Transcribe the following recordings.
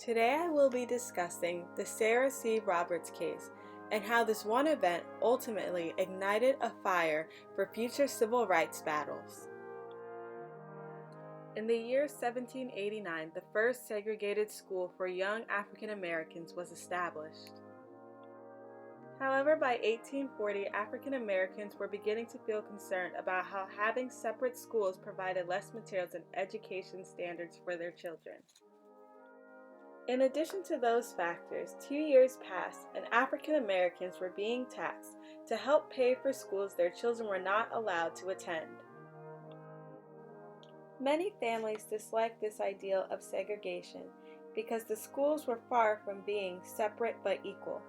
Today I will be discussing the Sarah C. Roberts case and how this one event ultimately ignited a fire for future civil rights battles. In the year 1789, the first segregated school for young African Americans was established. However, by 1840, African Americans were beginning to feel concerned about how having separate schools provided less materials and education standards for their children. In addition to those factors, 2 years passed and African Americans were being taxed to help pay for schools their children were not allowed to attend. Many families disliked this ideal of segregation because the schools were far from being separate but equal.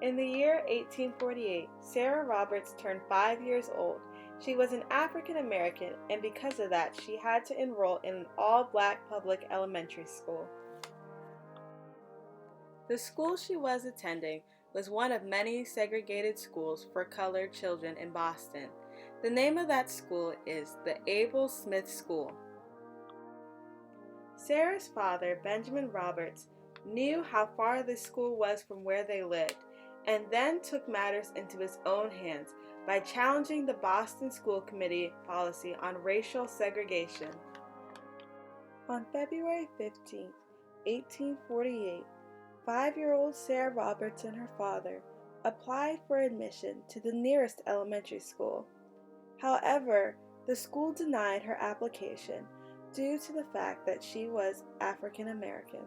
In the year 1848, Sarah Roberts turned 5 years old. She was an African American, and because of that, she had to enroll in an all-black public elementary school. The school she was attending was one of many segregated schools for colored children in Boston. The name of that school is the Abel Smith School. Sarah's father, Benjamin Roberts, knew how far this school was from where they lived, and then took matters into his own hands by challenging the Boston School Committee policy on racial segregation. On February 15, 1848, 5-year-old Sarah Roberts and her father applied for admission to the nearest elementary school. However, the school denied her application due to the fact that she was African American.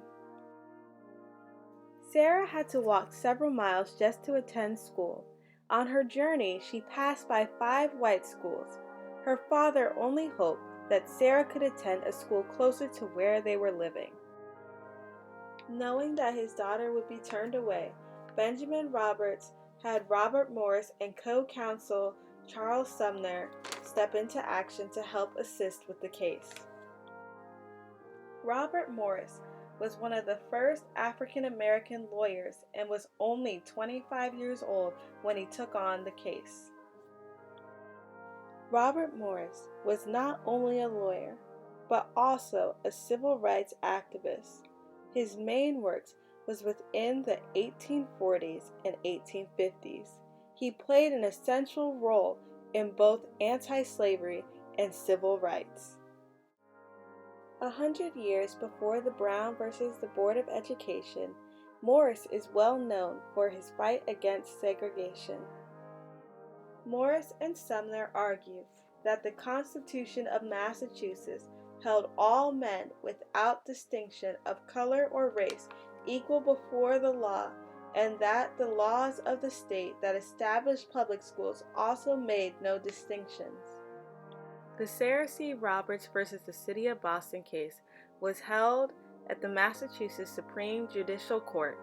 Sarah had to walk several miles just to attend school. On her journey, she passed by 5 white schools. Her father only hoped that Sarah could attend a school closer to where they were living. Knowing that his daughter would be turned away, Benjamin Roberts had Robert Morris and co-counsel Charles Sumner step into action to help assist with the case. Robert Morris was one of the first African American lawyers and was only 25 years old when he took on the case. Robert Morris was not only a lawyer, but also a civil rights activist. His main works was within the 1840s and 1850s. He played an essential role in both anti-slavery and civil rights. 100 years before the Brown versus the Board of Education, Morris is well known for his fight against segregation. Morris and Sumner argue that the Constitution of Massachusetts held all men without distinction of color or race equal before the law, and that the laws of the state that established public schools also made no distinctions. The Sarah C. Roberts versus the City of Boston case was held at the Massachusetts Supreme Judicial Court.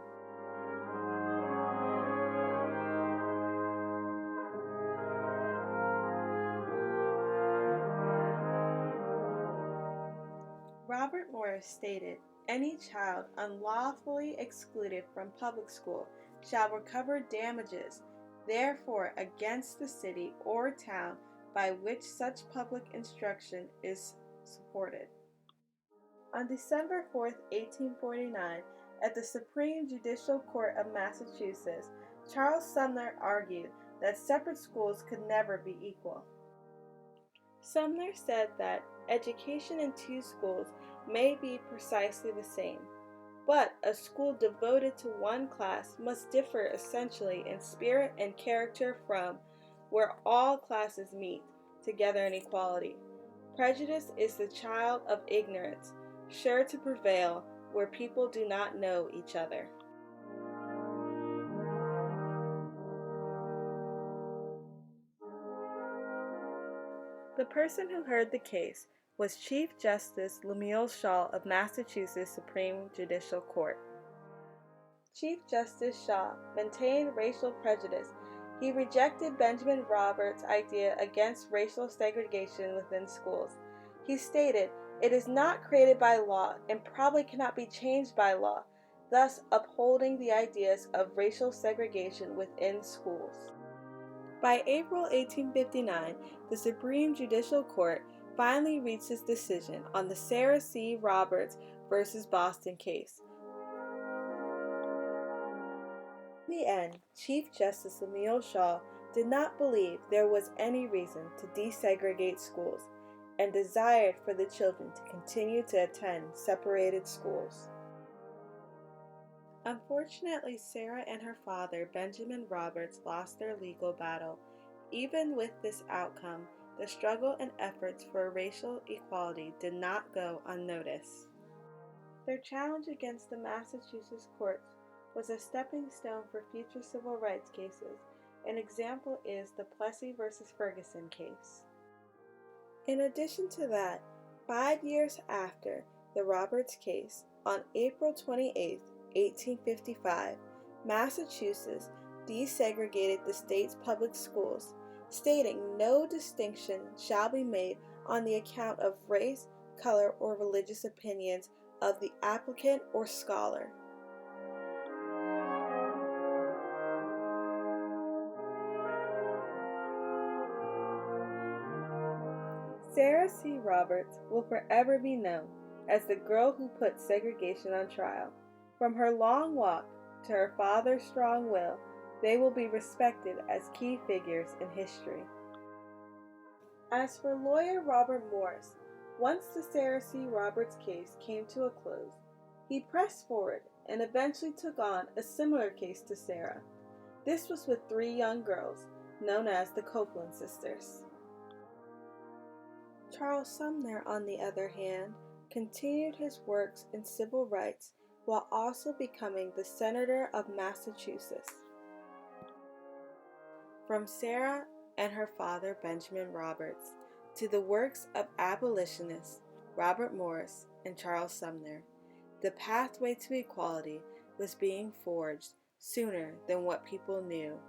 Robert Morris stated, "Any child unlawfully excluded from public school shall recover damages, therefore, against the city or town by which such public instruction is supported." On December 4, 1849, at the Supreme Judicial Court of Massachusetts, Charles Sumner argued that separate schools could never be equal. Sumner said that education in 2 schools may be precisely the same, but a school devoted to one class must differ essentially in spirit and character from where all classes meet together in equality. Prejudice is the child of ignorance, sure to prevail where people do not know each other. The person who heard the case was Chief Justice Lemuel Shaw of Massachusetts Supreme Judicial Court. Chief Justice Shaw maintained racial prejudice. He rejected Benjamin Roberts' idea against racial segregation within schools. He stated, "It is not created by law and probably cannot be changed by law," thus upholding the ideas of racial segregation within schools. By April 1859, the Supreme Judicial Court finally reached its decision on the Sarah C. Roberts versus Boston case. In the end, Chief Justice Lemuel Shaw did not believe there was any reason to desegregate schools and desired for the children to continue to attend separated schools. Unfortunately, Sarah and her father, Benjamin Roberts, lost their legal battle. Even with this outcome, the struggle and efforts for racial equality did not go unnoticed. Their challenge against the Massachusetts courts was a stepping stone for future civil rights cases. An example is the Plessy v. Ferguson case. In addition to that, 5 years after the Roberts case, on April 28, 1855, Massachusetts desegregated the state's public schools, stating no distinction shall be made on the account of race, color, or religious opinions of the applicant or scholar. Sarah C. Roberts will forever be known as the girl who put segregation on trial. From her long walk to her father's strong will, they will be respected as key figures in history. As for lawyer Robert Morris, once the Sarah C. Roberts case came to a close, he pressed forward and eventually took on a similar case to Sarah. This was with 3 young girls, known as the Copeland sisters. Charles Sumner, on the other hand, continued his works in civil rights while also becoming the Senator of Massachusetts. From Sarah and her father, Benjamin Roberts, to the works of abolitionists Robert Morris and Charles Sumner, the pathway to equality was being forged sooner than what people knew.